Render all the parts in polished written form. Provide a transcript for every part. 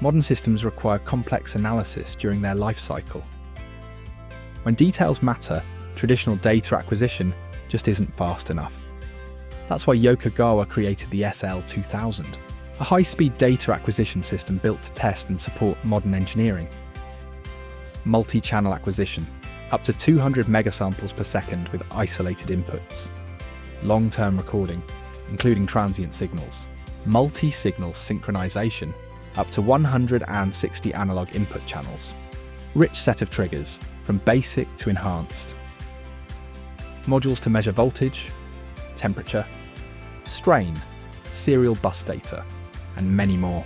modern systems require complex analysis during their life cycle. When details matter, traditional data acquisition just isn't fast enough. That's why Yokogawa created the SL2000, a high-speed data acquisition system built to test and support modern engineering. Multi-channel acquisition, up to 200 megasamples per second with isolated inputs. Long-term recording, including transient signals. Multi-signal synchronization, up to 160 analog input channels. Rich set of triggers, from basic to enhanced. Modules to measure voltage, temperature, strain, serial bus data, and many more.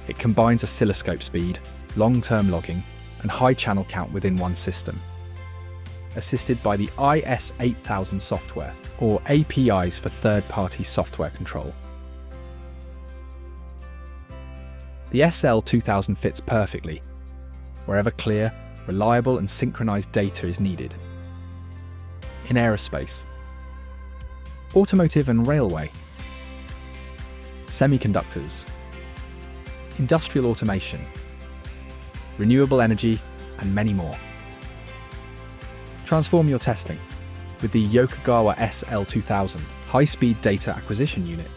It combines oscilloscope speed, long-term logging, and high channel count within one system. Assisted by the IS8000 software, or APIs for third-party software control. The SL2000 fits perfectly, wherever clear, reliable and synchronized data is needed. In aerospace, automotive and railway, semiconductors, industrial automation, renewable energy, and many more. Transform your testing with the Yokogawa SL2000 high-speed data acquisition unit.